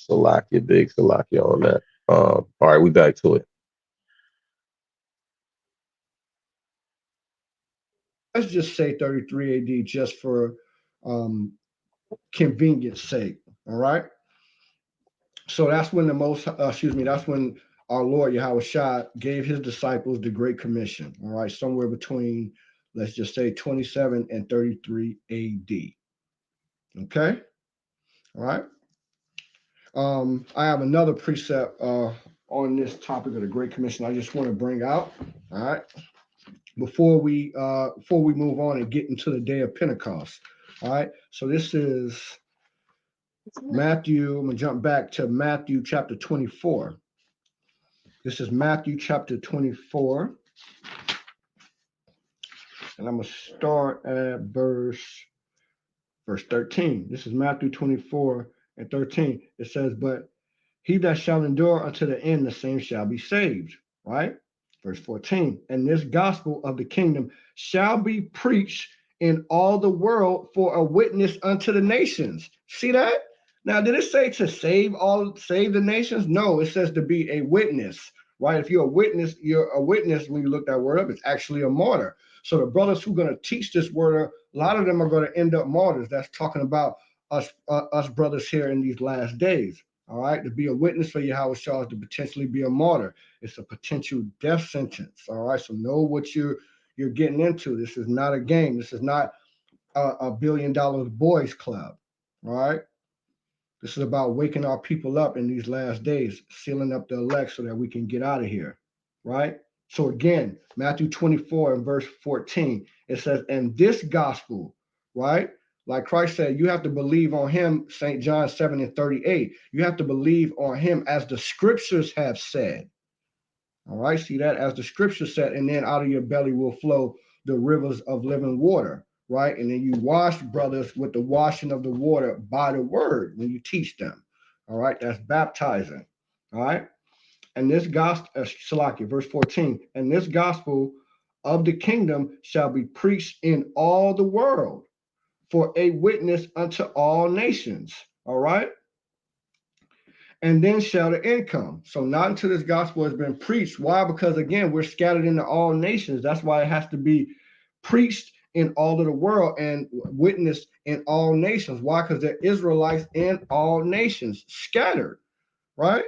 Salakia, big Salakia on that. All right, we back to it. Let's just say 33 AD just for um, convenience sake. All right. So that's when that's when our Lord Yahweh Shah gave his disciples the Great Commission. All right. Somewhere between, let's just say 27 and 33 AD. Okay. All right. I have another precept on this topic of the Great Commission I just want to bring out. All right. Before we move on and get into the day of Pentecost. All right. So this is Matthew. I'm gonna jump back to Matthew chapter 24. This is Matthew chapter 24, and I'm gonna start at verse 13. This is Matthew 24 and 13. It says, "But he that shall endure unto the end, the same shall be saved." Right? Verse 14. "And this gospel of the kingdom shall be preached in all the world for a witness unto the nations." See that? Now, did it say to save the nations? No, it says to be a witness, right? If you're a witness when you look that word up, it's actually a martyr. So the brothers who are going to teach this word, a lot of them are going to end up martyrs. That's talking about us brothers here in these last days. All right, to be a witness for Yahweh Shah is to potentially be a martyr. It's a potential death sentence. All right, so know what you're getting into. This is not a game. This is not a $1 billion boys club. All right, this is about waking our people up in these last days, sealing up the elect so that we can get out of here. Right. So again, Matthew 24 and verse 14, it says, "And this gospel," right? Like Christ said, you have to believe on him, St. John 7 and 38. You have to believe on him as the scriptures have said. All right, see that? As the scripture said, and then out of your belly will flow the rivers of living water, right? And then you wash brothers with the washing of the water by the word when you teach them. All right, that's baptizing. All right. And this gospel, Salaki, verse 14, "And this gospel of the kingdom shall be preached in all the world for a witness unto all nations." All right. "And then shall the end come." So not until this gospel has been preached. Why? Because again, we're scattered into all nations. That's why it has to be preached in all of the world and witnessed in all nations. Why? Because they're Israelites in all nations, scattered, right?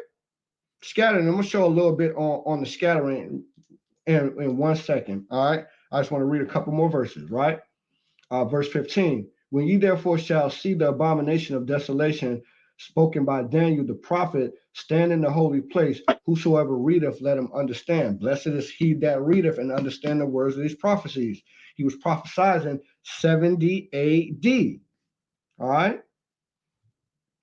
Scattered. And I'm gonna show a little bit on the scattering in 1 second. All right. I just want to read a couple more verses, right? Verse 15. "When ye therefore shall see the abomination of desolation spoken by Daniel the prophet stand in the holy place, whosoever readeth, let him understand. Blessed is he that readeth and understand the words of these prophecies." He was prophesying 70 AD. All right.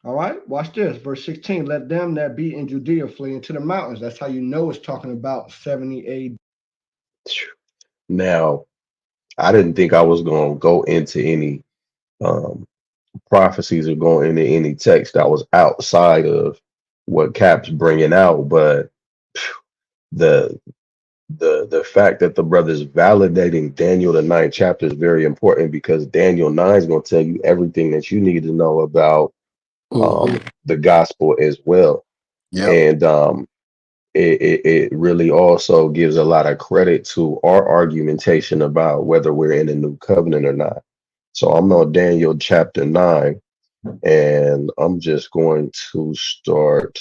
All right. Watch this. Verse 16. "Let them that be in Judea flee into the mountains." That's how you know it's talking about 70 AD. Now, I didn't think I was going to go into any um, prophecies or go into any text that was outside of what Cap's bringing out, but the the fact that the brother's validating Daniel the ninth chapter is very important because Daniel 9 is going to tell you everything that you need to know about Hmm. the gospel as well. Yep. And it really also gives a lot of credit to our argumentation about whether we're in a new covenant or not. So I'm on Daniel chapter 9, and I'm just going to start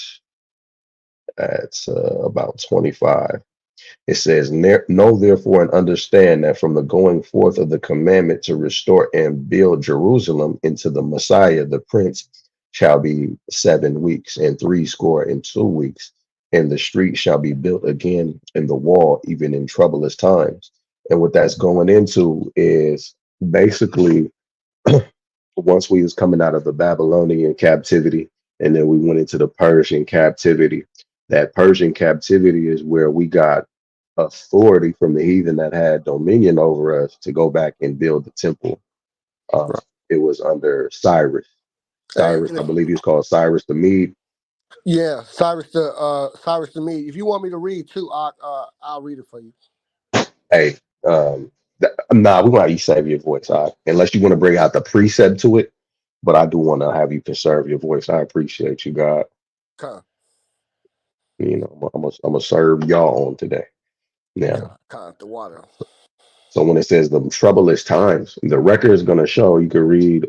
at about 25. It says, "Know therefore and understand that from the going forth of the commandment to restore and build Jerusalem into the Messiah, the Prince, shall be 7 weeks and 62 weeks, and the street shall be built again, and the wall, even in troublous times." And what that's going into is basically once we was coming out of the Babylonian captivity, and then we went into the Persian captivity. That Persian captivity is where we got authority from the heathen that had dominion over us to go back and build the temple. Uh, Right. it was under Cyrus. And, Cyrus, I believe he was called Cyrus the Mede. yeah, Cyrus the Mede. If you want me to read too, I'll read it for you. Hey, nah, we're gonna have you save your voice, unless you want to bring out the precept to it. But I do want to have you conserve your voice. I appreciate you, God. Con, You know, I'm gonna serve y'all on today. Now, the water. so when it says the troublous times, the record is going to show. You can read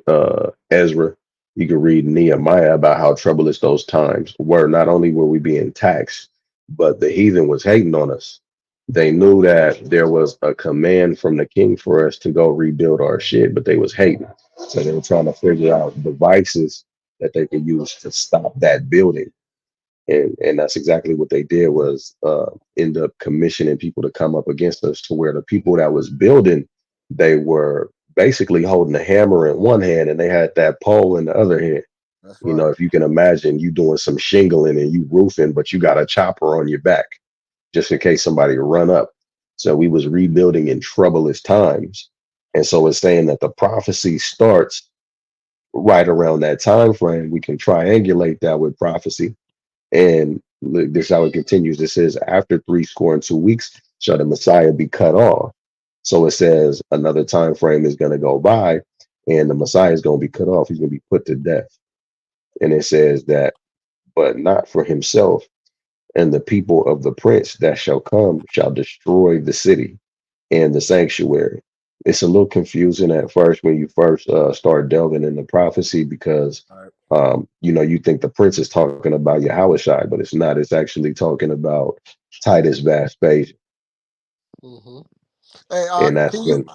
Ezra, you can read Nehemiah about how troublous those times were. Not only were we being taxed, but the heathen was hating on us. They knew that there was a command from the king for us to go rebuild our shit, but they was hating. So they were trying to figure out devices that they could use to stop that building. And that's exactly what they did was end up commissioning people to come up against us, to where the people that was building, they were basically holding a hammer in one hand and they had that pole in the other hand. That's You know, right. if you can imagine you doing some shingling and you roofing, but you got a chopper on your back just in case somebody run up. So we was rebuilding in troublous times. And so it's saying that the prophecy starts right around that time frame. We can triangulate that with prophecy, and look, this is how it continues. It says, after 62 weeks shall the Messiah be cut off. So it says another time frame is going to go by and the Messiah is going to be cut off. He's going to be put to death. And it says that, but not for himself. And the people of the prince that shall come shall destroy the city and the sanctuary. It's a little confusing at first when you first start delving into prophecy, because All right. you know, you think the prince is talking about Yahushua, but it's not. It's actually talking about Titus Vespasian, Mm-hmm. Hey, and that's can you when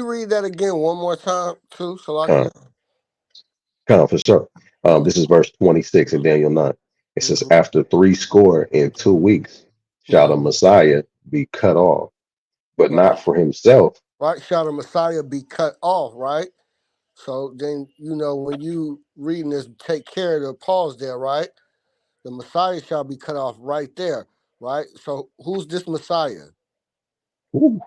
read that again one more time too, come, Salakia? come for sure. This is Mm-hmm. verse 26 in Daniel 9. It says, Mm-hmm. after 62 weeks shall the Mm-hmm. Messiah be cut off, but Right. not for himself. Right. Shall the Messiah be cut off? Right. So then when you reading this, take care of the pause there. Right. The Messiah shall be cut off right there. Right. So who's this Messiah? Ooh,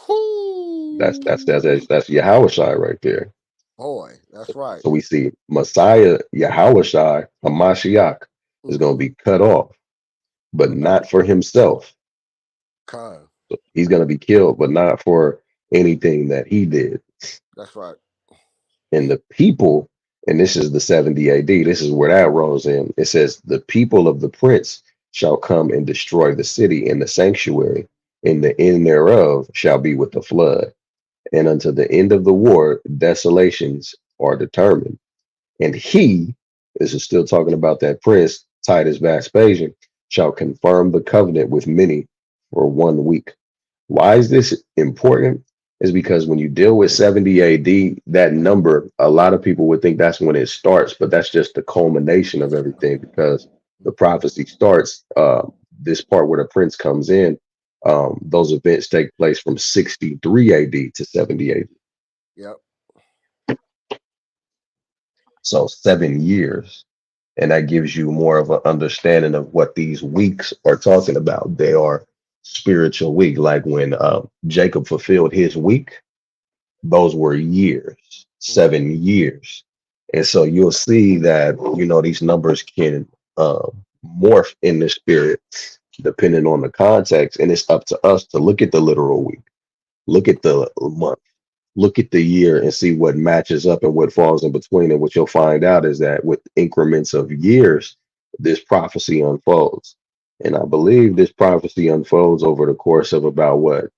Whoo! that's Yahushua right there. Boy, that's right. So we see Messiah Yahushua, Hamashiach, is going to Mm-hmm. be cut off, but Right. not for himself. Con. He's going to be killed, but not for anything that he did. That's right. And the people, and this is the 70 AD, this is where that rolls in. It says, the people of the prince shall come and destroy the city and the sanctuary, and the end thereof shall be with the flood. And unto the end of the war, desolations are determined. And he, this is still talking about that prince, Titus Vespasian, shall confirm the covenant with many for 1 week. Why is this important? Is because when you deal with 70 AD, that number, a lot of people would think that's when it starts, but that's just the culmination of everything, because the prophecy starts, this part where the prince comes in, those events take place from 63 AD to 70 AD. Yep. So 7 years. And that gives you more of an understanding of what these weeks are talking about. They are spiritual week, like when Jacob fulfilled his week, those were years, Mm-hmm. 7 years. And so you'll see that, you know, these numbers can morph in the spirit depending on the context. And it's up to us to look at the literal week, look at the month, look at the year, and see what matches up and what falls in between. And what you'll find out is that with increments of years, this prophecy unfolds. And I believe this prophecy unfolds over the course of about what,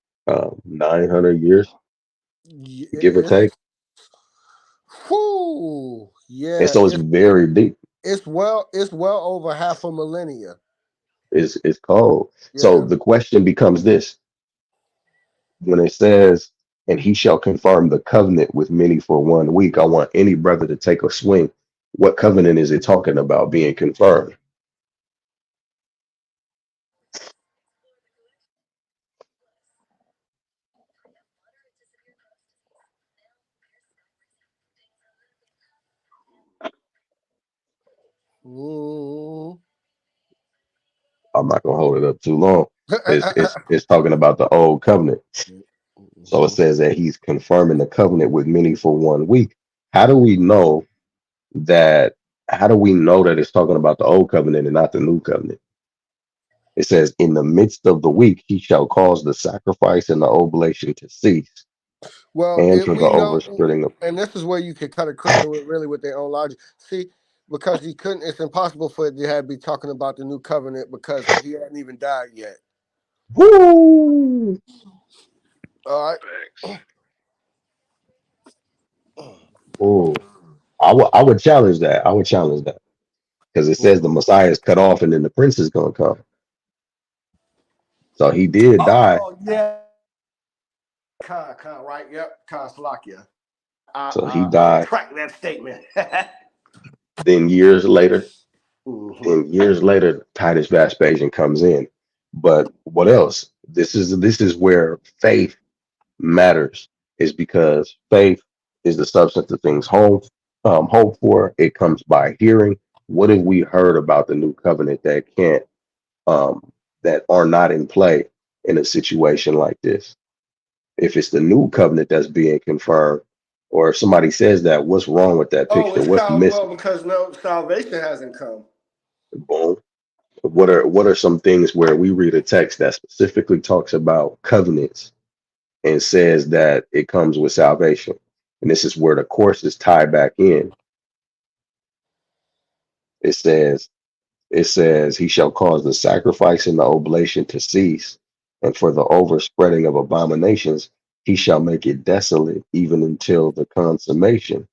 900 years, give or It's take. whoo. And Yeah. so it's very deep. It's well over half a millennia. It's cold. So Yeah. the question becomes this: when it says, "And he shall confirm the covenant with many for 1 week," I want any brother to take a swing. What covenant is it talking about being confirmed? Mm. I'm not gonna hold it up too long. It's talking about the old covenant. So it Mhm. says that he's confirming the covenant with many for 1 week. How do we know that? How do we know that it's talking about the old covenant and not the new covenant? It says, in the midst of the week, he shall cause the sacrifice and the oblation to cease, Well, and if for the we know, overspreading of. and this is where you can cut a crystal with really with their own logic. See, because he couldn't. It's impossible for it to have be talking about the new covenant because he hadn't even died yet. Woo! All right. Ooh. I would challenge that. I would challenge that. Because it says the Messiah is cut off and then the prince is gonna come. So he did die. Oh yeah, right. Yep, Salakia. So he I died. retract that statement. Then years later, Mm-hmm. then years later, Titus Vespasian comes in. But what else? This is where faith matters, is because faith is the substance of things hoped for. It comes by hearing. What have we heard about the new covenant that can't that are not in play in a situation like this? If it's the new covenant that's being confirmed, or if somebody says that, what's wrong with that Oh, picture? it's What's well missing? because no salvation hasn't come. Boom. What are some things where we read a text that specifically talks about covenants and says that it comes with salvation? And this is where the courses tie back in. It says, he shall cause the sacrifice and the oblation to cease, and for the overspreading of abominations, he shall make it desolate even until the consummation,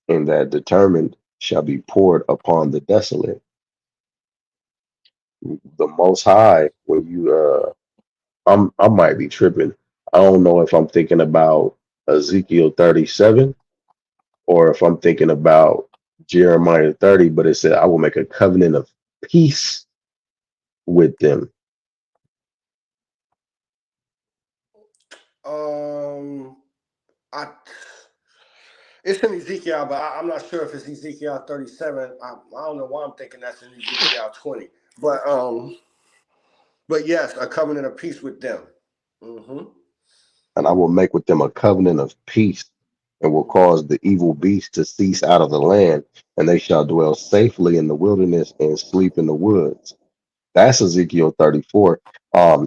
and that determined shall be poured upon the desolate. The Most High, when you I might be tripping. I don't know if I'm thinking about Ezekiel 37 or if I'm thinking about Jeremiah 30, but it said, I will make a covenant of peace with them. Um, I it's in Ezekiel, but I'm not sure if it's Ezekiel 37. I don't know why I'm thinking that's in Ezekiel 20. But yes, a covenant of peace with them. Mm-hmm. And I will make with them a covenant of peace, and will cause the evil beast to cease out of the land, and they shall dwell safely in the wilderness and sleep in the woods. That's Ezekiel 34.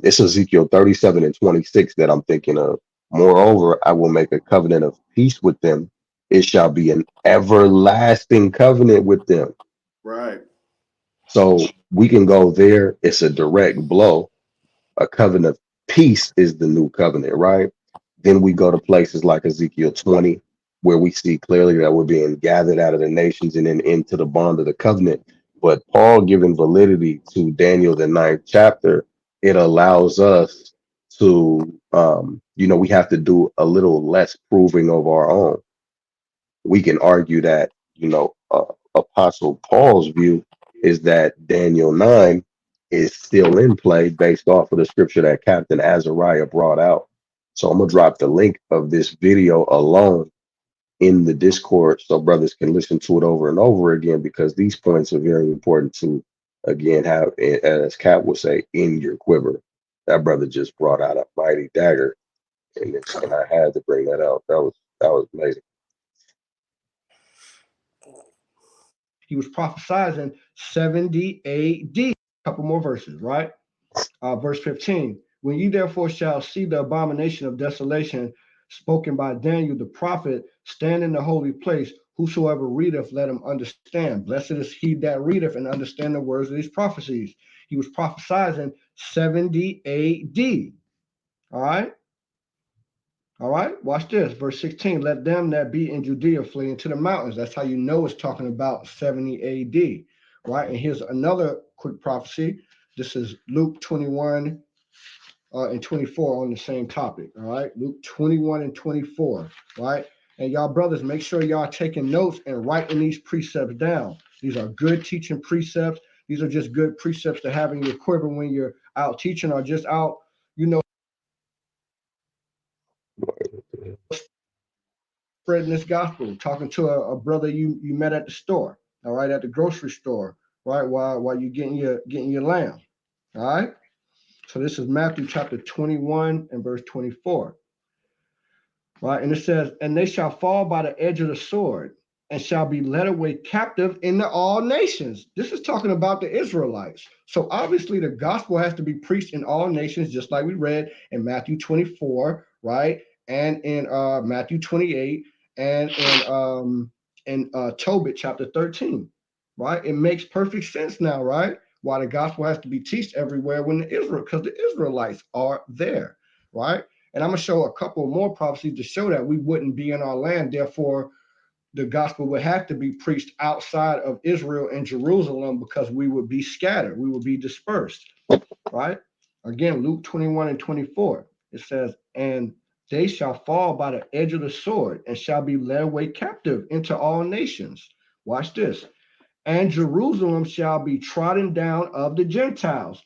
It's Ezekiel 37 and 26 that I'm thinking of. Moreover, I will make a covenant of peace with them. It shall be an everlasting covenant with them. Right. So we can go there. It's a direct blow. A covenant of peace is the new covenant, right? Then we go to places like Ezekiel 20, where we see clearly that we're being gathered out of the nations and then into the bond of the covenant. But Paul giving validity to Daniel, the ninth chapter, it allows us to, we have to do a little less proving of our own. We can argue that, Apostle Paul's view is that Daniel 9 is still in play based off of the scripture that Captain Azariah brought out. So I'm going to drop the link of this video alone in the Discord so brothers can listen to it over and over again, because these points are very important to, again, have, as Cap would say, in your quiver. That brother just brought out a mighty dagger, and I had to bring that out. That was amazing. He was prophesizing 70 AD. A couple more verses, right? Verse 15. When you therefore shall see the abomination of desolation spoken by Daniel the prophet stand in the holy place, whosoever readeth, let him understand. Blessed is he that readeth and understand the words of these prophecies. He was prophesizing 70 AD. All right. All right, watch this. Verse 16, let them that be in Judea flee into the mountains. That's how you know it's talking about 70 AD, right? And here's another quick prophecy. This is Luke 21 and 24 on the same topic, all right? Luke 21 and 24, right? And y'all brothers, make sure y'all taking notes and writing these precepts down. These are good teaching precepts. These are just good precepts to have in your quiver when you're out teaching or just out, spreading this gospel, talking to a brother you met at the store, all right, at the grocery store, right, while you getting your lamb, all right. So this is Matthew chapter 21 and verse 24, right, and it says, and they shall fall by the edge of the sword and shall be led away captive into all nations. This is talking about the Israelites. So obviously the gospel has to be preached in all nations, just like we read in Matthew 24, right, and in Matthew 28, and in Tobit chapter 13. right? It makes perfect sense now, right? Why the gospel has to be taught everywhere when the Israel, because the Israelites are there, right? And I'm gonna show a couple more prophecies to show that we wouldn't be in our land. Therefore, the gospel would have to be preached outside of Israel and Jerusalem because we would be scattered, we would be dispersed, right? Again, Luke 21 and 24, it says, and they shall fall by the edge of the sword and shall be led away captive into all nations. Watch this. And Jerusalem shall be trodden down of the Gentiles.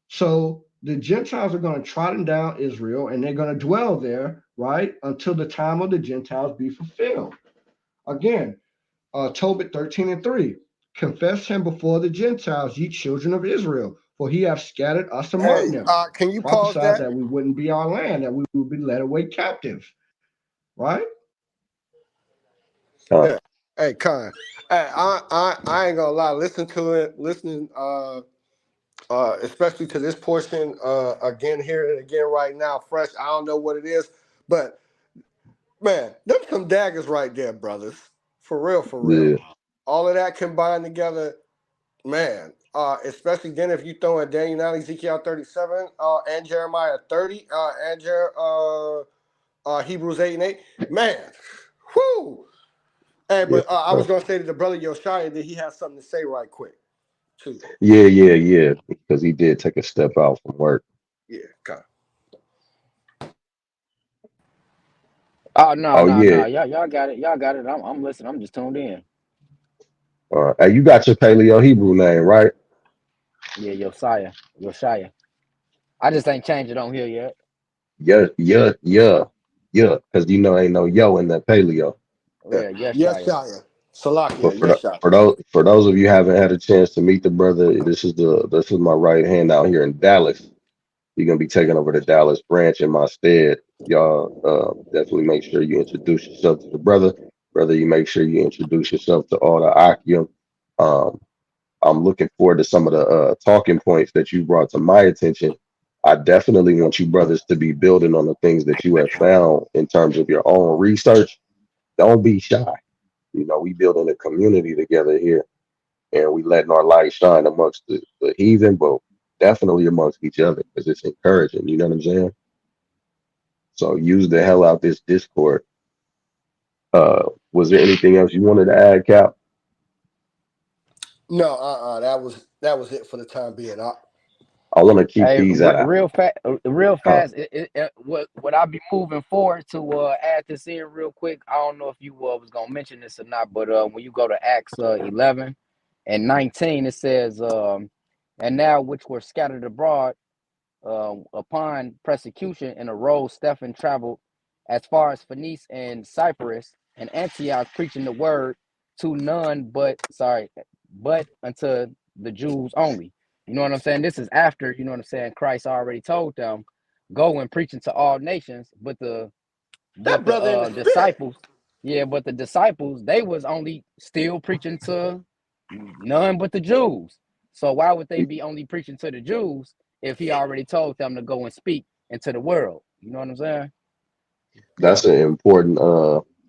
So the Gentiles are going to trodden down Israel and they're going to dwell there, right, until the time of the Gentiles be fulfilled. Again, Tobit 13 and 3. Confess him before the Gentiles, ye children of Israel, for he hath scattered us Hey, among them. can you pause Prophesied that? that we wouldn't be our land, that we would be led away captive, right? Con. Yeah. Hey, Con. Hey, I ain't gonna lie. Listen to it. Listening, especially to this portion, again, hear it again right now, fresh. I don't know what it is, but man, them some daggers right there, brothers. For real, for real. Yeah, All of that combined together, man. Especially then if you throw in Daniel 9, Ezekiel 37, and Jeremiah 30, Hebrews 8 and 8. Man, whoo. Hey, yeah, but I was gonna say to the brother Yoshaya that he has something to say right quick, too. yeah, because he did take a step out from work. Yeah, God. Oh no, Oh no, yeah, no. Y'all got it. Y'all got it. I'm listening. I'm just tuned in. hey, you got your Paleo Hebrew name, right? Yeah, Josiah. Josiah. I just ain't changed it on here yet. Yeah, because you know ain't no yo in that Paleo. Oh Yeah. yeah, Yes, Yeshaya. Shia. Salakia. But Yes, Shia. for those of you who haven't had a chance to meet the brother, this is my right hand out here in Dallas. You're gonna be taking over the Dallas branch in my stead. Y'all definitely make sure you introduce yourself to the brother. Brother, you make sure you introduce yourself to all the Akim. Um, I'm looking forward to some of the talking points that you brought to my attention. I definitely want you brothers to be building on the things that you have found in terms of your own research. Don't be shy. You know, we building a community together here and we letting our light shine amongst the heathen, but definitely amongst each other because it's encouraging. You know what I'm saying? So use the hell out this Discord. Was there anything else you wanted to add, Cap? No, that was it for the time being. I want to keep Hey, these at a real fast, real huh. fast. Would I be moving forward to add this in real quick? I don't know if you was gonna mention this or not, but when you go to Acts 11 and 19, it says, and now which were scattered abroad upon persecution and arose, Stephen traveled as far as Phoenice and Cyprus and Antioch, preaching the word to none but unto the Jews only. You know what I'm saying? This is after, you know what I'm saying, Christ already told them, go and preach into all nations, but That the brother in the spirit. disciples, yeah, but the disciples, they was only still preaching to none but the Jews. So why would they be only preaching to the Jews if he already told them to go and speak into the world? You know what I'm saying? That's an important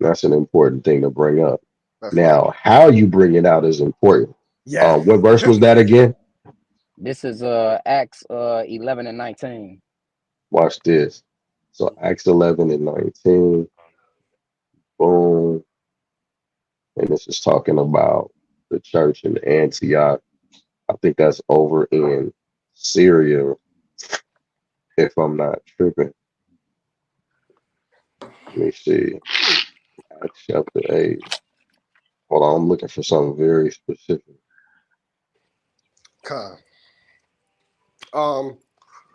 that's an important thing to bring up. That's right. Now, how you bring it out is important. Yes. What verse was that again? This is Acts 11 and 19. Watch this. So Acts 11 and 19, boom. And this is talking about the church in Antioch. I think that's over in Syria, if I'm not tripping. Let me see. Acts chapter 8. Hold on, I'm looking for something very specific. Con. Um.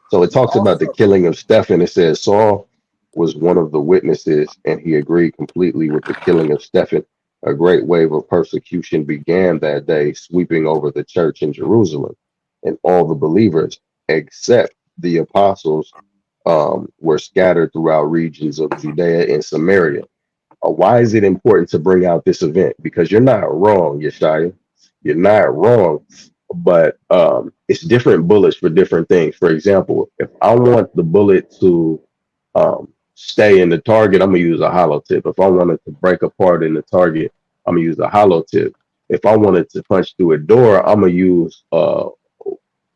So it talks about the Also, killing of Stephen. It says Saul was one of the witnesses, and he agreed completely with the killing of Stephen. A great wave of persecution began that day, sweeping over the church in Jerusalem, and all the believers, except the apostles, were scattered throughout regions of Judea and Samaria. Why is it important to bring out this event? Because you're not wrong, Yeshaya. You're not wrong, but it's different bullets for different things. For example, if I want the bullet to stay in the target, I'm gonna use a hollow tip. If I want it to break apart in the target, I'm gonna use a hollow tip. If I wanted to punch through a door, I'm gonna use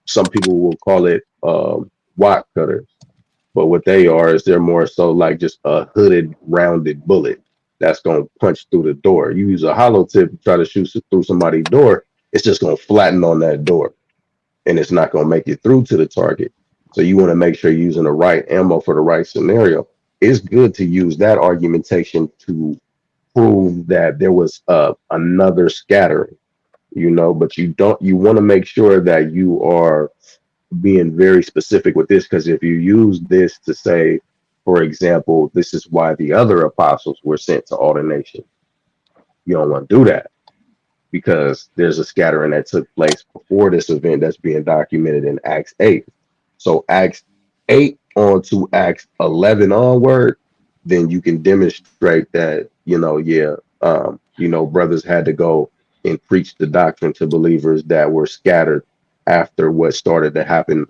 some people will call it watt cutters, but what they are is they're more so like just a hooded, rounded bullet that's gonna punch through the door. You use a hollow tip to try to shoot through somebody's door, it's just gonna flatten on that door, and it's not gonna make it through to the target. So you want to make sure you're using the right ammo for the right scenario. It's good to use that argumentation to prove that there was another scattering, but you want to make sure that you are being very specific with this, because if you use this to say, for example, this is why the other apostles were sent to all the nations, you don't want to do that, because there's a scattering that took place before this event that's being documented in Acts 8. So Acts 8 on to Acts 11 onward, then you can demonstrate that, yeah, brothers had to go and preach the doctrine to believers that were scattered after what started to happen,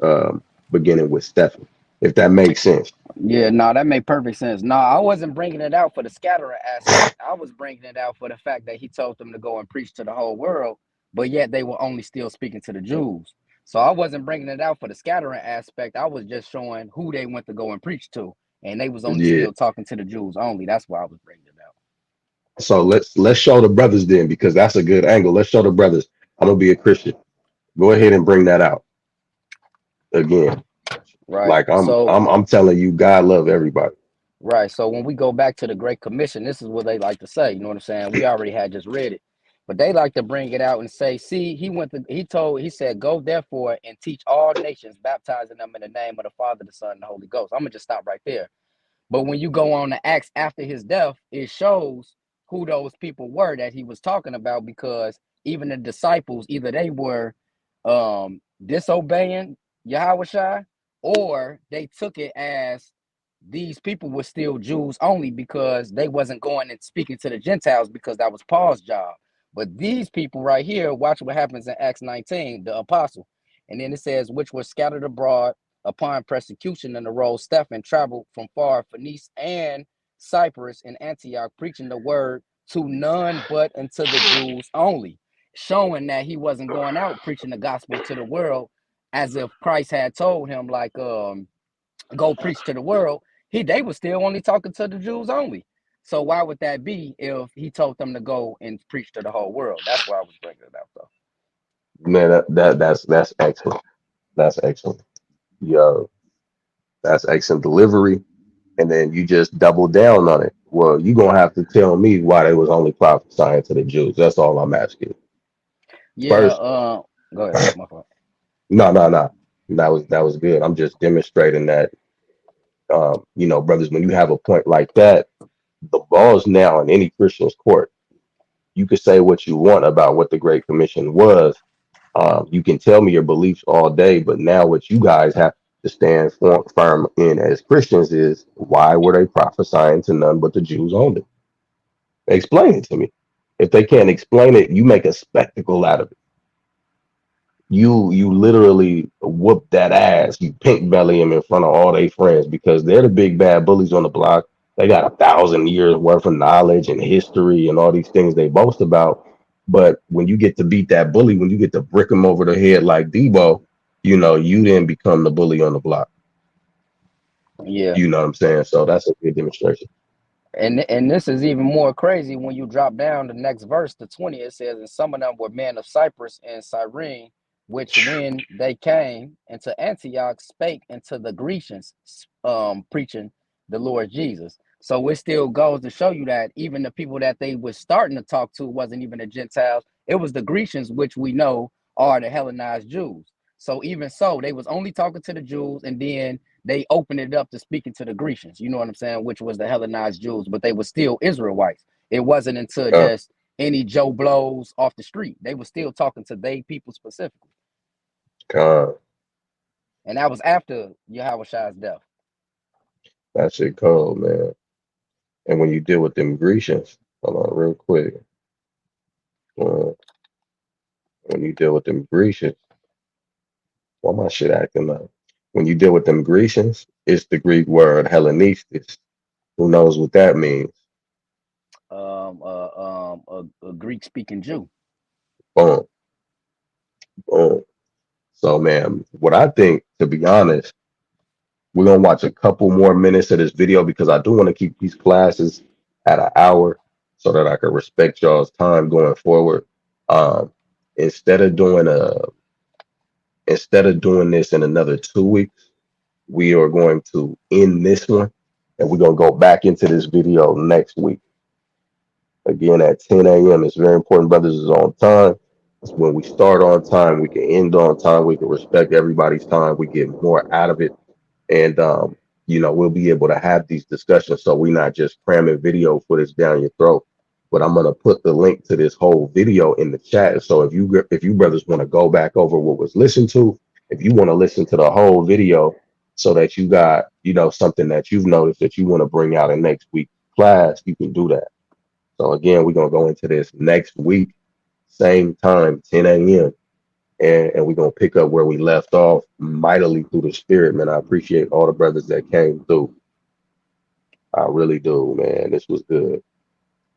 beginning with Stephen, if that makes sense. Yeah, no, that made perfect sense. No, I wasn't bringing it out for the scattering aspect. I was bringing it out for the fact that he told them to go and preach to the whole world, but yet they were only still speaking to the Jews. So I wasn't bringing it out for the scattering aspect. I was just showing who they went to go and preach to, and they was only Yeah. still talking to the Jews only. That's why I was bringing it out. So let's show the brothers then, because that's a good angle. Let's show the brothers. I'm gonna be a Christian. Go ahead and bring that out again. Right. Like I'm So I'm I'm telling you, God love everybody. Right. So when we go back to the Great Commission, this is what they like to say. You know what I'm saying? We already had just read it, but they like to bring it out and say, see, he said, go therefore and teach all nations, baptizing them in the name of the Father, the Son, and the Holy Ghost. I'm going to just stop right there. But when you go on to Acts after his death, it shows who those people were that he was talking about, because even the disciples, either they were disobeying Yahweh, or they took it as these people were still Jews only, because they wasn't going and speaking to the Gentiles, because that was Paul's job. But these people right here, watch what happens in Acts 19, the apostle. And then it says, which were scattered abroad upon persecution, and the road Stephen traveled from far Phoenice and Cyprus and Antioch, preaching the word to none but unto the Jews only, showing that he wasn't going out preaching the gospel to the world, as if Christ had told him, like, go preach to the world. They were still only talking to the Jews only. So why would that be if he told them to go and preach to the whole world? That's why I was bringing it up, though. Man, that's excellent. That's excellent. Yo, that's excellent delivery. And then you just double down on it. Well, you're gonna have to tell me why they was only prophesying to the Jews. That's all I'm asking. Yeah. First, Go ahead. My fault. no, no, no. That was good. I'm just demonstrating that, brothers, when you have a point like that, the ball's now in any Christian's court. You could say what you want about what the Great Commission was. You can tell me your beliefs all day, but now what you guys have to stand firm in as Christians is, why were they prophesying to none but the Jews only? Explain it to me. If they can't explain it, you make a spectacle out of it. You literally whoop that ass. You pink belly them in front of all their friends, because they're the big bad bullies on the block. They got 1,000 years worth of knowledge and history and all these things they boast about. But when you get to beat that bully, when you get to brick him over the head like Debo, you then become the bully on the block. Yeah. You know what I'm saying? So that's a good demonstration. And this is even more crazy when you drop down the next verse to 20. It says, and some of them were men of Cyprus and Cyrene, which when they came into Antioch spake into the Grecians, preaching the Lord Jesus. So it still goes to show you that even the people that they were starting to talk to wasn't even the Gentiles. It was the Grecians, which we know are the Hellenized Jews. So even so, they was only talking to the Jews, and then they opened it up to speaking to the Grecians, you know what I'm saying, which was the Hellenized Jews, but they were still Israelites. It wasn't until Uh, just any Joe Blows off the street. They were still talking to they people specifically. uh, And that was after Yahweh death. that shit cold, man. And when you deal with them Grecians, hold on real quick. Uh, when you deal with them Grecians, why my shit acting up? When you deal with them Grecians, it's the Greek word Hellenistus. Who knows what that means? A Greek speaking Jew. Boom, boom. So, man, what I think, to be honest, we're gonna watch a couple more minutes of this video because I do want to keep these classes at an hour so that I can respect y'all's time going forward. Um, instead of doing this in another 2 weeks, we are going to end this one and we're gonna go back into this video next week. Again at 10 a.m. It's very important, brothers, is on time. It's when we start on time, we can end on time, we can respect everybody's time, we get more out of it. And we'll be able to have these discussions so we're not just cramming video footage down your throat. But I'm gonna put the link to this whole video in the chat. So if you brothers want to go back over what was listened to, if you want to listen to the whole video so that you got, something that you've noticed that you want to bring out in next week's class, you can do that. So again, we're gonna go into this next week, same time, 10 a.m. And we're gonna pick up where we left off mightily through the spirit, man. I appreciate all the brothers that came through. I really do, man. This was good.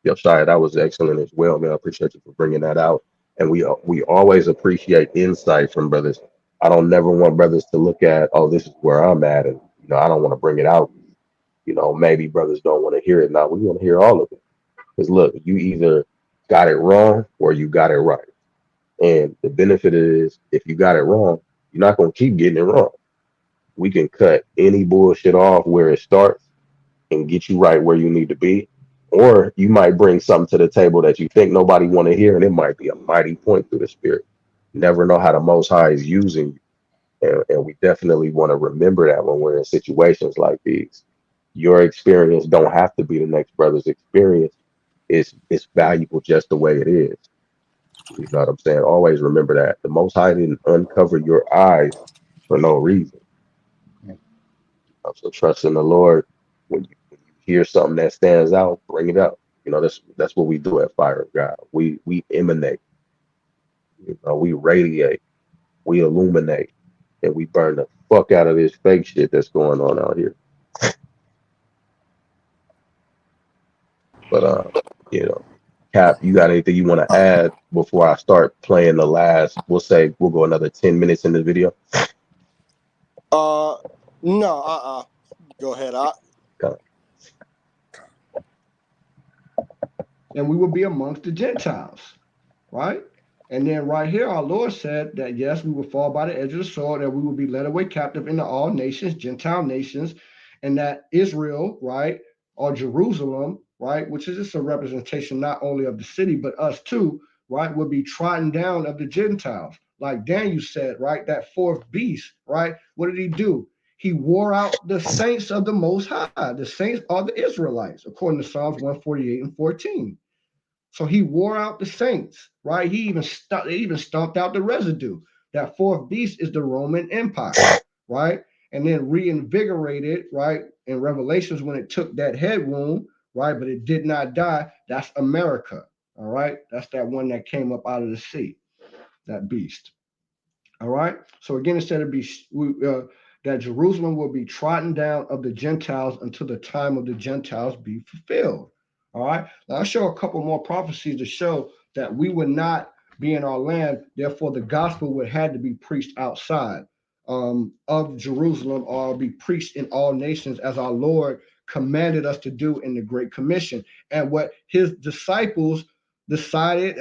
Yo, Shia, that was excellent as well, man. I appreciate you for bringing that out. And we always appreciate insight from brothers. I don't never want brothers to look at, oh, this is where I'm at, and I don't want to bring it out. Maybe brothers don't want to hear it. Now we want to hear all of it. Because look, you either got it wrong or you got it right. And the benefit is if you got it wrong, you're not going to keep getting it wrong. We can cut any bullshit off where it starts and get you right where you need to be. Or you might bring something to the table that you think nobody want to hear, and it might be a mighty point through the spirit. You never know how the Most High is using you. And we definitely want to remember that when we're in situations like these. Your experience don't have to be the next brother's experience. It's valuable just the way it is. You know what I'm saying? Always remember that. The Most High didn't uncover your eyes for no reason. So trust in the Lord. When you hear something that stands out, bring it up. That's what we do at Fire of God. We emanate. We radiate. We illuminate, and we burn the fuck out of this fake shit that's going on out here. But Cap, you got anything you want to add before I start playing the last? We'll go another 10 minutes in the video. No, go ahead. And we will be amongst the Gentiles, right? And then right here, our Lord said that yes, we will fall by the edge of the sword, that we will be led away captive into all nations, Gentile nations, and that Israel, right, or Jerusalem, right, which is just a representation not only of the city, but us too, right, will be trodden down of the Gentiles. Like Daniel said, right, that fourth beast, right, what did he do? He wore out the saints of the Most High. The saints are the Israelites, according to Psalms 148 and 14. So he wore out the saints, right? He even stomped out the residue. That fourth beast is the Roman Empire, right? And then reinvigorated, right? In Revelations, when it took that head wound, right? But it did not die. That's America, all right? That's that one that came up out of the sea, that beast. All right. So again, it said that Jerusalem will be trodden down of the Gentiles until the time of the Gentiles be fulfilled. All right. Now I'll show a couple more prophecies to show that we would not be in our land. Therefore, the gospel would have to be preached outside of Jerusalem or be preached in all nations as our Lord commanded us to do in the Great Commission. And what his disciples decided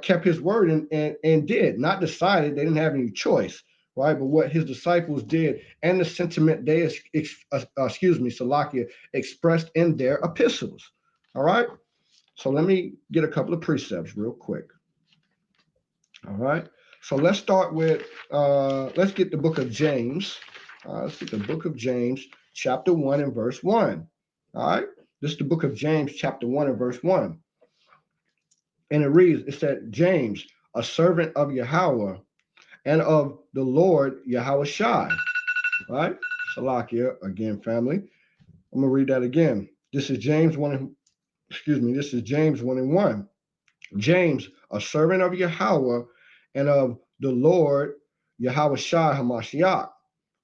kept his word and did, not decided, they didn't have any choice, right? But what his disciples did and the sentiment they, Salakia, expressed in their epistles, all right? So let me get a couple of precepts real quick, all right? So let's start with, let's get the book of James. Let's get the book of James, chapter 1 and verse 1, all right? This is the book of James, chapter 1 and verse 1. And it reads, it said, James, a servant of Yahweh and of the Lord Yahawashi. Right? Salakia, again, family. I'm going to read that again. This is James 1, this is James 1 and 1. James, a servant of Yahweh and of the Lord Yahawashi Hamashiach,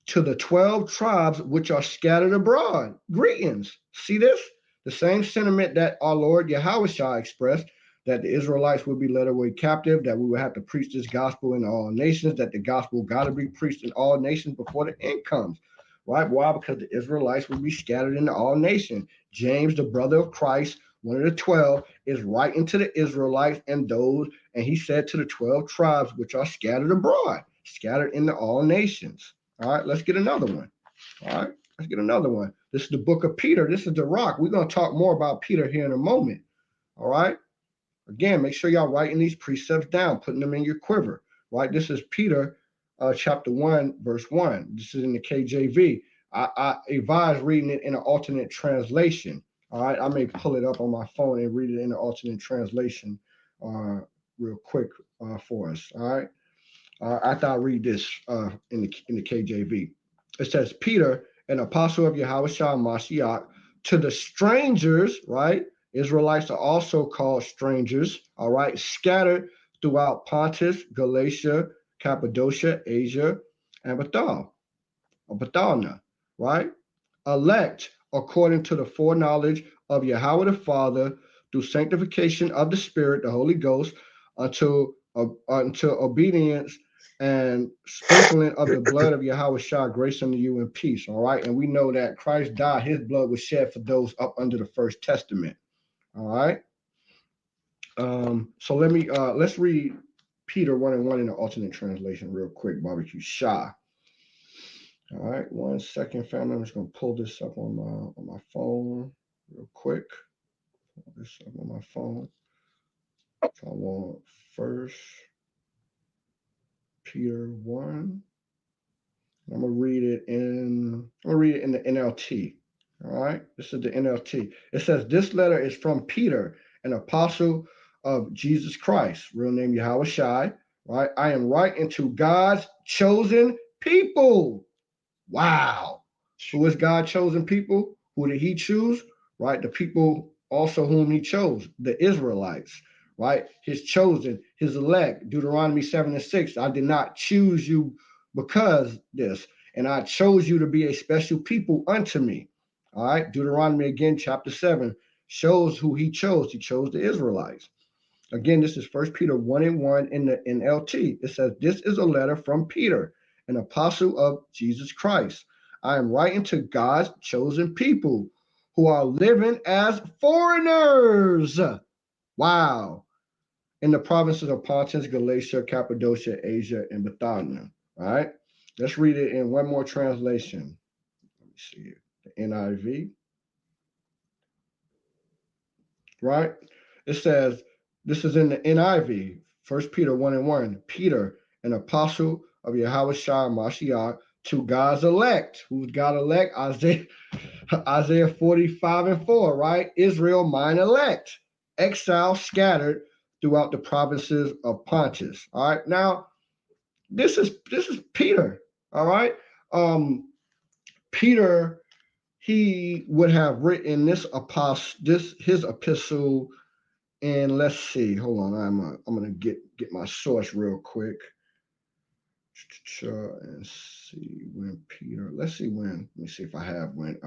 to the 12 tribes which are scattered abroad. Greetings. See this? The same sentiment that our Lord Yahawashi expressed. that the Israelites would be led away captive, that we would have to preach this gospel in all nations, that the gospel got to be preached in all nations before the end comes. Right? Why? Because the Israelites would be scattered into all nations. James, the brother of Christ, one of the 12, is writing to the Israelites and those, and he said to the 12 tribes which are scattered abroad, scattered into all nations. All right, let's get another one. All right, let's get another one. This is the book of Peter. This is the rock. We're going to talk more about Peter here in a moment. All right. Again, make sure y'all writing these precepts down, putting them in your quiver. Right. This is Peter chapter 1, verse 1. This is in the KJV. I advise reading it in an alternate translation. All right. I may pull it up on my phone and read it in an alternate translation real quick for us. All right. After I read this in the KJV. It says, Peter, an apostle of Yahushua Mashiach, to the strangers, right? Israelites are also called strangers, all right, scattered throughout Pontus, Galatia, Cappadocia, Asia, and Bithynia, right? Elect according to the foreknowledge of Yahweh the Father through sanctification of the Spirit, the Holy Ghost, unto obedience and sprinkling of the blood of Yahweh Shah, grace unto you and peace. All right. And we know that Christ died, his blood was shed for those up under the first testament. All right. So let's read Peter 1:1 in the alternate translation real quick, barbecue Shah. All right, 1 second, family. I'm just gonna pull this up on my phone real quick. Pull this up on my phone. So I want First Peter 1. I'm gonna read it in the NLT. All right, this is the NLT. It says, this letter is from Peter, an apostle of Jesus Christ, real name Yahweh Shai. Right, I am writing to God's chosen people. Wow. Who is God chosen people? Who did he choose? Right, the people also whom he chose, the Israelites. Right, his chosen, his elect. Deuteronomy 7:6. I did not choose you because this, and I chose you to be a special people unto me. All right, Deuteronomy again, chapter 7, shows who he chose. He chose the Israelites. Again, this is 1 Peter 1:1 in the NLT. It says, this is a letter from Peter, an apostle of Jesus Christ. I am writing to God's chosen people who are living as foreigners. Wow. In the provinces of Pontus, Galatia, Cappadocia, Asia, and Bithynia. All right. Let's read it in one more translation. Let me see it. The NIV. Right? It says, this is in the NIV, 1 Peter 1:1. Peter, an apostle of Yahweh Shai Mashiach, to God's elect. Who's God elect? Isaiah 45:4, right? Israel, mine elect. Exile scattered throughout the provinces of Pontus. All right. Now, this is Peter. All right. Peter, he would have written his epistle. And let's see. Hold on. I'm gonna get my source real quick. And see when Peter. Let's see when. Let me see if I have when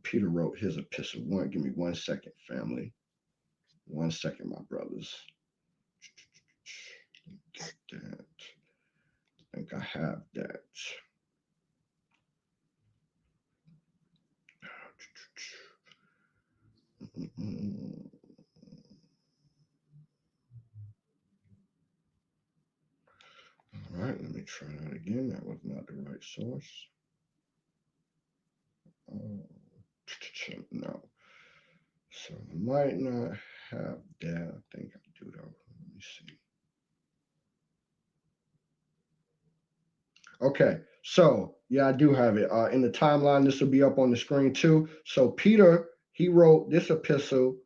Peter wrote his epistle. Give me 1 second, family. 1 second, my brothers. Get that. I think I have that. All right, let me try that again. That was not the right source. No. So I might not have that. I think I do though. Let me see. Okay, so yeah, I do have it. In the timeline, this will be up on the screen too. So Peter, he wrote this epistle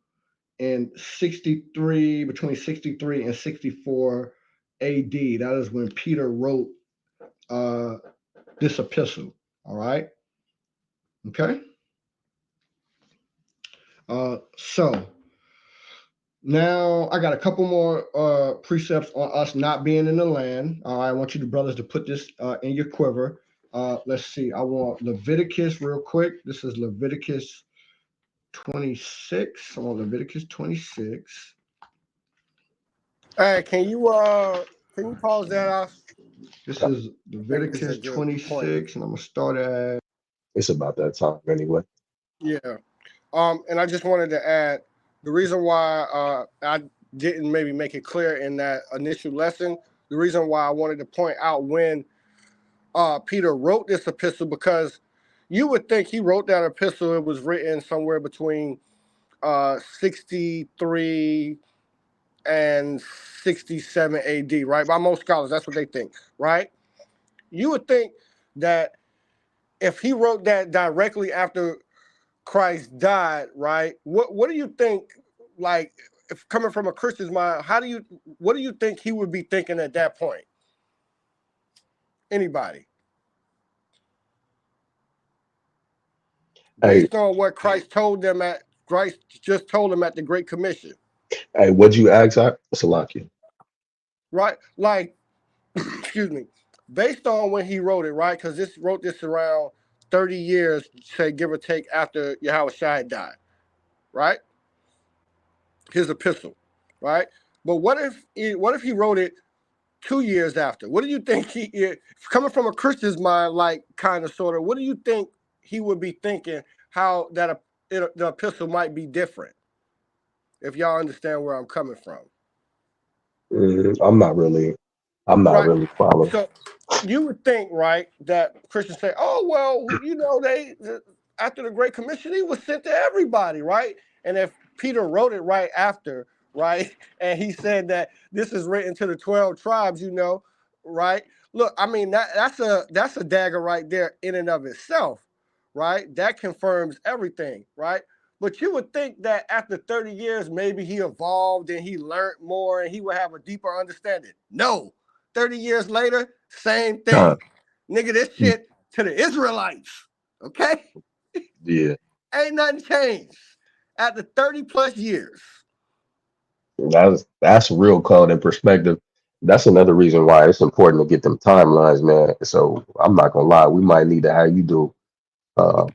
in 63, between 63 and 64 AD. That is when Peter wrote this epistle. All right. Okay. So now I got a couple more precepts on us not being in the land. I want you, the brothers, to put this in your quiver. Let's see. I want Leviticus real quick. This is Leviticus 26. I want Leviticus 26. Hey, can you pause that off? This Uh, is I think this is a Leviticus good point. 26, and I'm gonna start at It's about that time anyway. Yeah. And I just wanted to add the reason why I didn't maybe make it clear in that initial lesson. The reason why I wanted to point out when Peter wrote this epistle, because you would think he wrote that epistle. It was written somewhere between 63 and 67 AD, right? By most scholars, that's what they think, right? You would think that if he wrote that directly after Christ died, right? What do you think? Like, if coming from a Christian's mind, what do you think he would be thinking at that point? Anybody, Hey, based on what Christ just told them at the Great Commission, hey, what'd you ask? Salakia. right? Like, excuse me, based on when he wrote it, right? Because this wrote this around 30 years, say give or take, after Yahweh Shai died, right? His epistle, right? But what if he wrote it 2 years after? What do you think coming from a Christian's mind, like kind of sort of, what do you think he would be thinking? How the epistle might be different, if y'all understand where I'm coming from, Mm, I'm not right? really following. So you would think, right, that Christians say, "Oh well, after the Great Commission, he was sent to everybody, right?" And if Peter wrote it right after, right, and he said that this is written to the 12 tribes, right? Look, I mean that's a dagger right there in and of itself, right? That confirms everything, right? But you would think that after 30 years, maybe he evolved and he learned more and he would have a deeper understanding. No, 30 years later, same Con. thing. Nigga, this shit to the Israelites. Okay? Yeah, Ain't nothing changed. After 30 plus years. that's real code and perspective. That's another reason why it's important to get them timelines, man. So I'm not gonna lie, we might need to have you do uh,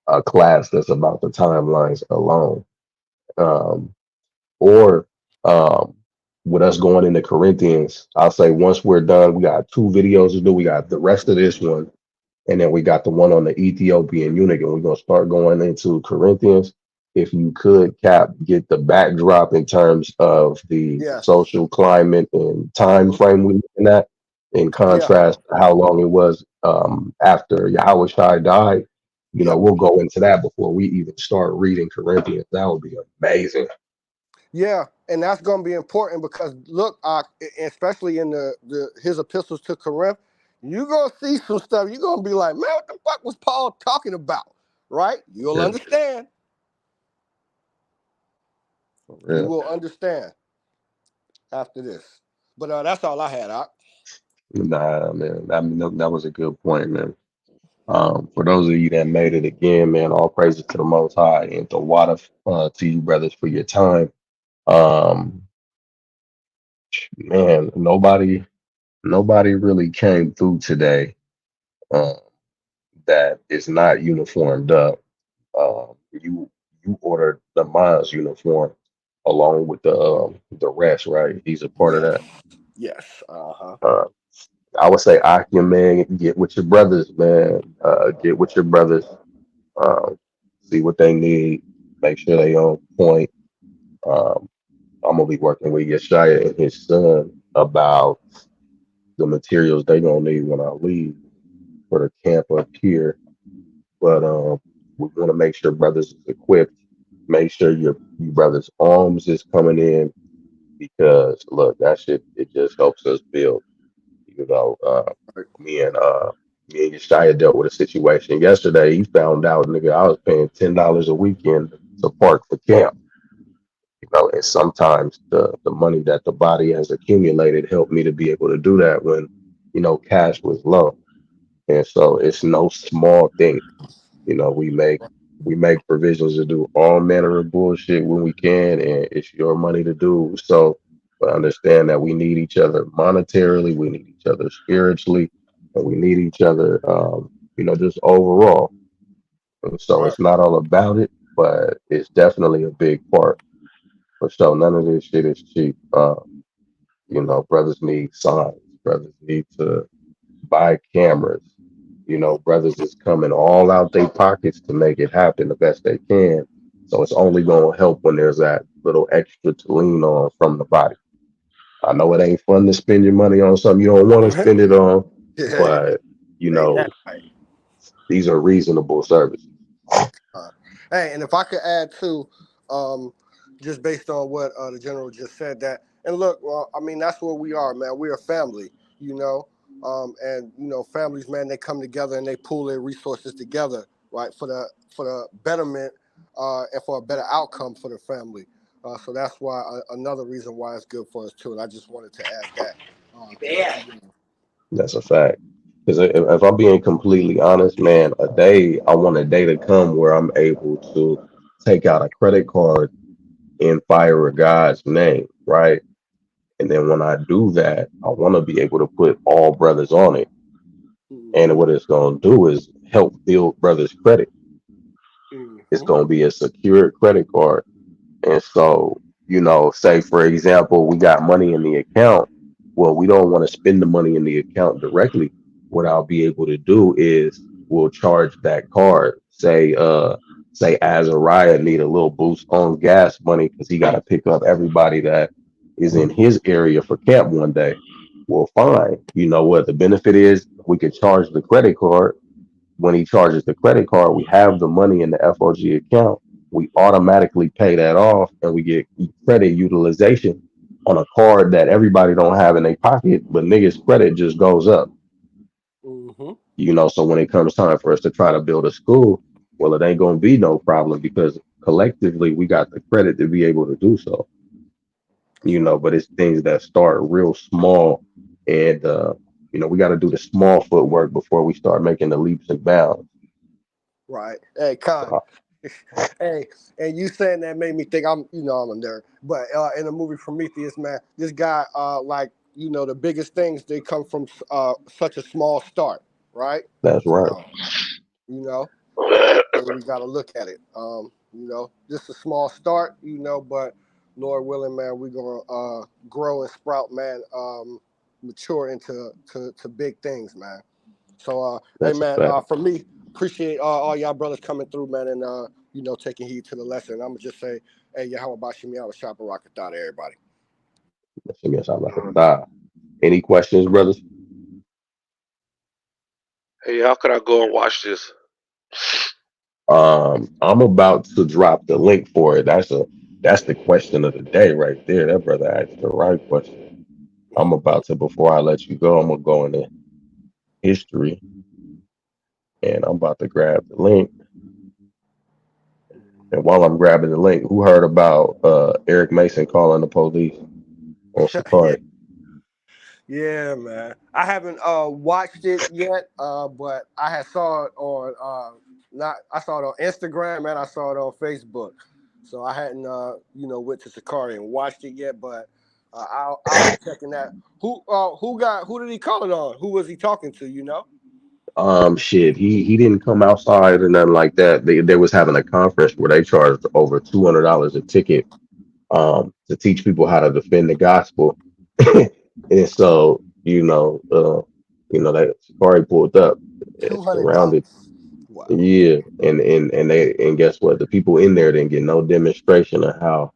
a class that's about the timelines alone. Um, or with us going into Corinthians, I'll say once we're done, we got 2 videos to do. We got the rest of this one, and then we got the one on the Ethiopian eunuch, and we're gonna start going into Corinthians. If you could, Cap, get the backdrop in terms of the Yes. social climate and time Mm-hmm. frame we're looking at, in Yeah. contrast to how long it was after Yahweh Shai died. Yep. We'll go into that before we even start reading Corinthians. That would be amazing. Yeah. And that's gonna be important because look, especially in the his epistles to Corinth, you're gonna see some stuff. You're gonna be like, man, what the fuck was Paul talking about? Right? You'll Yeah, understand. for You real. will understand after this. But that's all I had. Nah, man, that was a good point, man. For those of you that made it again, man, all praises to the Most High and the water to you, brothers, for your time. Um, man, nobody really came through today uh, that is not uniformed up. You ordered the Miles uniform along with the rest, right? He's a part of Yes. that. Yes. Uh-huh. Uh, I would say, Akim, man, get with your brothers, man. Get with your brothers. Um, see what they need. Make sure they on point. Um, I'm gonna be working with Yeshaya and his son about the materials they gonna need when I leave for the camp up here. But we want to make sure brothers is equipped. Make sure you brothers' arms is coming in because look, that shit it just helps us build. You know, me and uh me and Yeshaya dealt with a situation yesterday. He found out, nigga, I was paying $10 a weekend to park for camp. And sometimes the money that the body has accumulated helped me to be able to do that when, cash was low. And so it's no small thing. We make provisions to do all manner of bullshit when we can, and it's your money to do. So, but understand that we need each other monetarily, we need each other spiritually, and we need each other, just overall. And so Right. it's not all about it, but it's definitely a big part. For sure, none of this shit is cheap. Brothers need signs. Brothers need to buy cameras. Brothers is coming all out their pockets to make it happen the best they can. So it's only going to help when there's that little extra to lean on from the body. I know it ain't fun to spend your money on something you don't want to spend it on, Yeah, but you ain't that know, right? these are reasonable services. Uh, Hey, and if I could add too, just based on what the general just said, that and look, well, I mean that's what we are, man. We're a family, you know, and families, man, they come together and they pool their resources together, right, for the betterment and for a better outcome for the family. So that's why another reason why it's good for us too. And I just wanted to add that. Yeah. That's a fact. Because if I'm being completely honest, man, I want a day to come where I'm able to take out a credit card in fire of God's name, right? And then when I do that, I want to be able to put all brothers on it. And Mm-hmm, what it's going to do is help build brothers' credit. It's mm-hmm, going to be a secure credit card. And so, say for example, we got money in the account. Well, we don't want to spend the money in the account directly. What I'll be able to do is we'll charge that card. Say Azariah need a little boost on gas money because he got to pick up everybody that is in his area for camp one day. Well, fine. You know what the benefit is? We could charge the credit card. When he charges the credit card, we have the money in the FOG account. We automatically pay that off and we get credit utilization on a card that everybody don't have in their pocket, but niggas credit just goes up. mm-hmm. So when it comes time for us to try to build a school, well, it ain't gonna be no problem because collectively we got the credit to be able to do so. That's right. But it's things that start real small and we got to do the small footwork before we start making the leaps and bounds. Right. Hey, Con. So Hey, and you saying that made me think I'm a nerd. But in the movie Prometheus, man, this guy, like, the biggest things they come from such a small start, right? that's right. So, you know, and we got to look at it. Just a small start, but Lord willing, man, we're gonna grow and sprout, man, mature into to big things, man. So, hey, That's a man, fact. for me, appreciate all y'all brothers coming through, man, and taking heed to the lesson. I'm gonna just say, hey, Yahweh Bashimi out of Shopper Rocket to everybody. That's a guess I like a die. Any questions, brothers? Hey, how could I go and watch this? I'm about to drop the link for it. That's the question of the day right there. That brother asked the right question. I'm about to before I let you go, I'm gonna go into history and I'm about to grab the link. And while I'm grabbing the link, who heard about Eric Mason calling the police on Yeah, Sakari? yeah, man. I haven't watched it yet, but I had saw it on not I saw it on Instagram and I saw it on Facebook. So I hadn't went to Sakari and watched it yet, but I'll be checking that. Who did he call it on? Who was he talking to? You know? Shit, he didn't come outside or nothing like that. They was having a conference where they charged over $200 a ticket to teach people how to defend the gospel. And so, that Safari pulled up, two hundred surrounded. dollars. Wow. Yeah, and guess what? The people in there didn't get no demonstration of how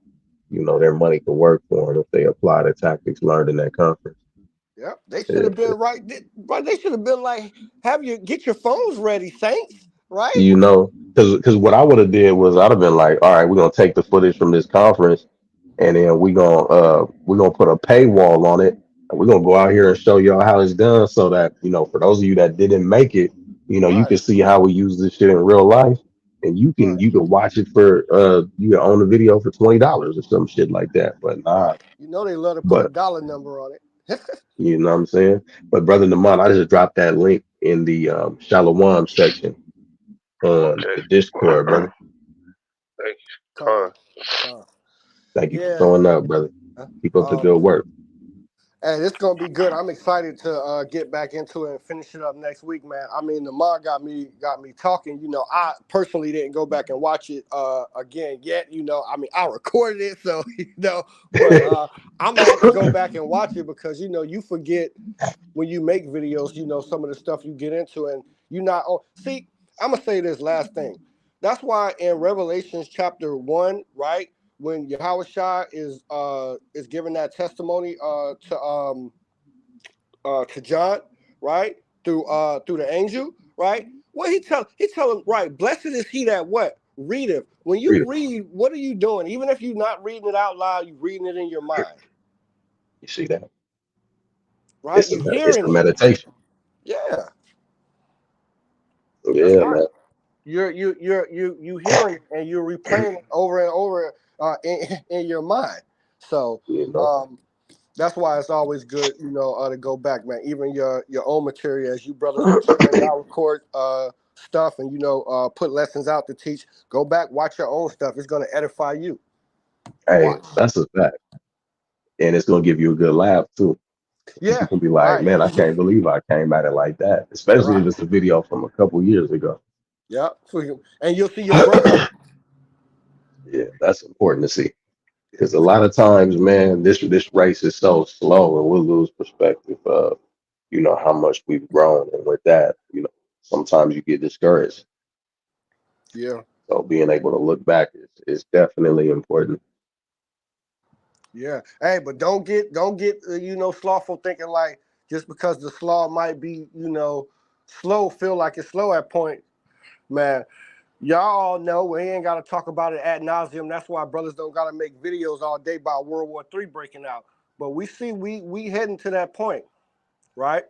their money could work for them if they apply the tactics learned in that conference. Yep. They should Yeah. have been right. But they should have been like, get your phones ready, Saints. Right? Because what I would have did was I'd have been like, all right, we're gonna take the footage from this conference and then we're gonna put a paywall on it and we're gonna go out here and show y'all how it's done so that for those of you that didn't make it, you Right. can see how we use this shit in real life and you can Right. you can watch it for you can own the video for $20 or some shit like that. But nah, Right. They love to put a but dollar number on it. you know what I'm saying? But brother Naman, I just dropped that link in the Shalom section on Okay. the Discord, brother. Thank you. Con. Con. Con. Thank you for Yeah. showing up, brother. Keep up the Um, good work. And it's gonna be good. I'm excited to get back into it and finish it up next week, man. I mean, the mod got me talking. You know, I personally didn't go back and watch it again yet. You know, I mean, I recorded it, so but I'm gonna have to go back and watch it because you forget when you make videos. Some of the stuff you get into, and you not. Oh, see, I'm gonna say this last thing. That's why in Revelations chapter 1, right? When Yahushua is giving that testimony to John, right? Through the angel, right? What he tell him, right? Blessed is he that what? Readeth. When Read you it. read, what are you doing? Even if you're not reading it out loud, you're reading it in your mind, You see that? right? You're It's hearing the it. meditation. Yeah. That's Yeah, right. man. You hearing it and you're replaying it over and over in your mind. So You know. um that's why it's always good, to go back, man. Even your own material, as you brothers mature, y'all record stuff and put lessons out to teach. Go back, watch your own stuff. It's gonna edify you. Hey, Watch. that's a fact. And it's gonna give you a good laugh too. Yeah, You can be like, right. man, I can't believe I came at it like that. Especially Right. if it's a video from a couple years ago. Yeah. And you'll see your growth. Yeah, that's important to see. Because a lot of times, man, this race is so slow and we'll lose perspective of, how much we've grown. And with that, sometimes you get discouraged. Yeah. So being able to look back is definitely important. Yeah. Hey, but don't get slothful thinking like just because the sloth might be slow, feel like it's slow at point, man. Y'all all know we ain't got to talk about it ad nauseum. That's why brothers don't got to make videos all day about World War III breaking out. But we see we heading to that point, right?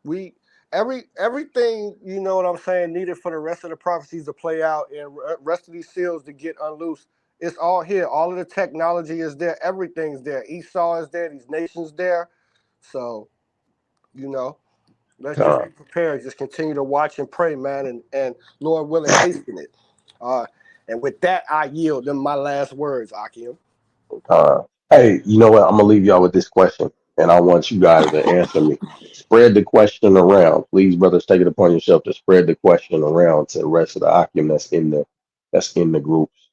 We everything what I'm saying needed for the rest of the prophecies to play out and rest of these seals to get unloosed. It's all here. All of the technology is there. Everything's there. Esau is there. These nations there. So you know. Let's just be Con, prepared. Just continue to watch and pray, man, and Lord willing, hasten it. Uh, and with that, I yield them my last words, Akim. hey, you know what? I'm gonna leave y'all with this question, and I want you guys to answer me. Spread the question around, please, brothers. Take it upon yourself to spread the question around to the rest of the Akim that's in the groups,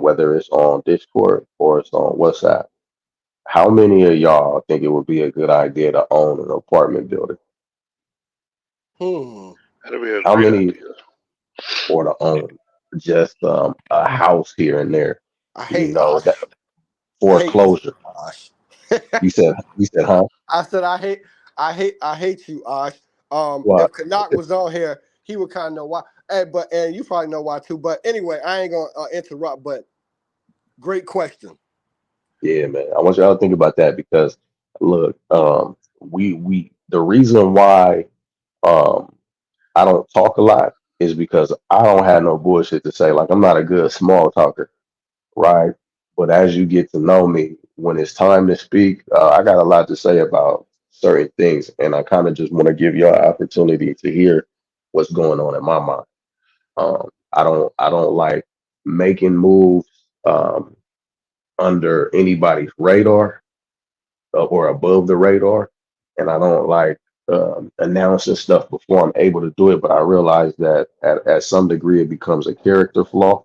whether it's on Discord or it's on WhatsApp. How many of y'all think it would be a good idea to own an apartment building? Hmm. That'd be a How great many, idea. or to own just a house here and there? I hate That Osh. I hate you, foreclosure. Osh. You said, huh? I said I hate you, Osh. What? If Kanak was on here, he would kind of know why. And you probably know why too. But anyway, I ain't gonna interrupt. But great question. Yeah, man. I want y'all to think about that because look, we the reason why um I don't talk a lot is because I don't have no bullshit to say. Like I'm not a good small talker, right? But as you get to know me, when it's time to speak, I got a lot to say about certain things, and I kind of just want to give y'all an opportunity to hear what's going on in my mind. I don't like making moves under anybody's radar or above the radar, and I don't like announcing stuff before I'm able to do it. But I realize that at some degree it becomes a character flaw,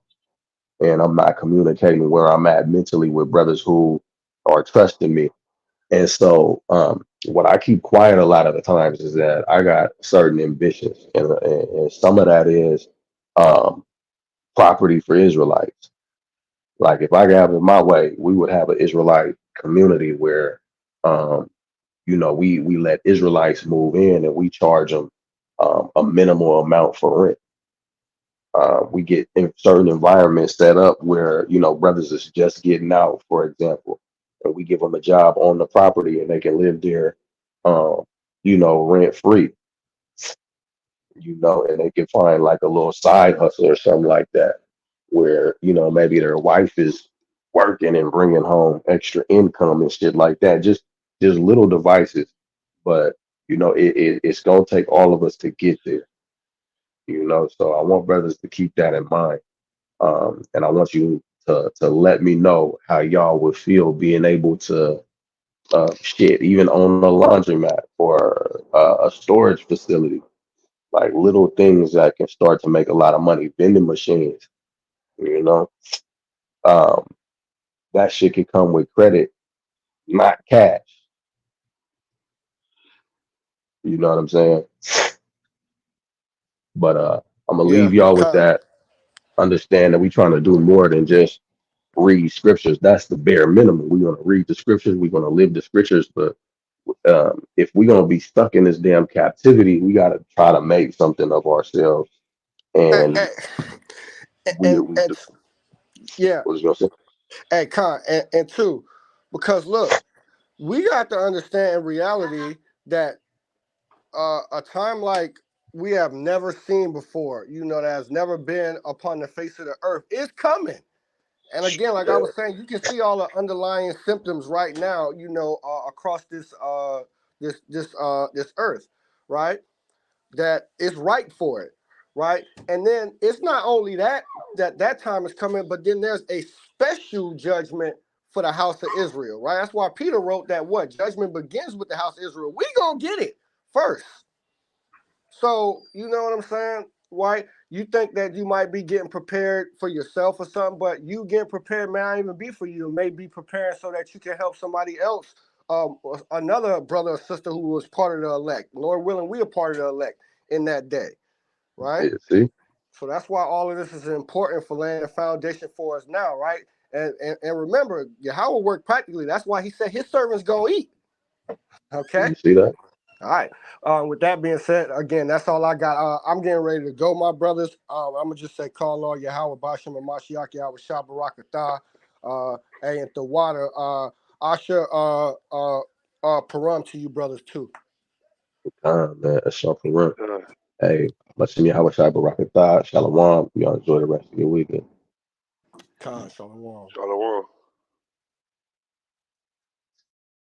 and I'm not communicating where I'm at mentally with brothers who are trusting me. And so, what I keep quiet a lot of the times is that I got certain ambitions, and some of that is um, property for Israelites. Like if I could have it my way, we would have an Israelite community where, um, we let Israelites move in and we charge them a minimal amount for rent. We get in certain environments set up where brothers is just getting out, for example, and we give them a job on the property and they can live there, um, rent free, and they can find like a little side hustle or something like that, where maybe their wife is working and bringing home extra income and shit like that. Just little devices, but it's gonna take all of us to get there. So I want brothers to keep that in mind. And I want you to let me know how y'all would feel being able to Shit, even on a laundromat or a storage facility, like little things that can start to make a lot of money. Vending machines, you know, um, that shit can come with credit, not cash. You know what I'm saying? But I'm gonna Yeah, leave y'all with con, that. Understand that we trying to do more than just read scriptures. That's the bare minimum. We're gonna read the scriptures. We're gonna live the scriptures. But if we're gonna be stuck in this damn captivity, we gotta try to make something of ourselves. and, And we and yeah, what was you gonna say? and con, and two, because look, we got to understand in reality that a time like we have never seen before, that has never been upon the face of the earth, is coming. And again, like I Yeah, was saying, you can see all the underlying symptoms right now, across this earth, right? That is ripe for it, right? And then it's not only that time is coming, but then there's a special judgment for the house of Israel, right? That's why Peter wrote that what judgment begins with the house of Israel. We gonna get it first. So you know what I'm saying? Why you think that you might be getting prepared for yourself or something, but you getting prepared may not even be for you. It may be preparing so that you can help somebody else, another brother or sister who was part of the elect. Lord willing, we are part of the elect in that day, right? yeah. See, So that's why all of this is important for laying a foundation for us now, right? And remember, Yahweh worked practically. That's why he said his servants go eat. Okay. you see that? All right. With that being said, again, that's all I got. I'm getting ready to go, my brothers. I'm gonna just say, call Lord Yahweh Bashem and Mashiach Yahweh Shabbarakatah. Hey, and the water. Asher Param to you, brothers too. Man, a shuffle run. Uh, Hey, let's see me how much I rocket thigh. Shalom. Y'all enjoy the rest of your weekend. Khan Shalom. Shalom.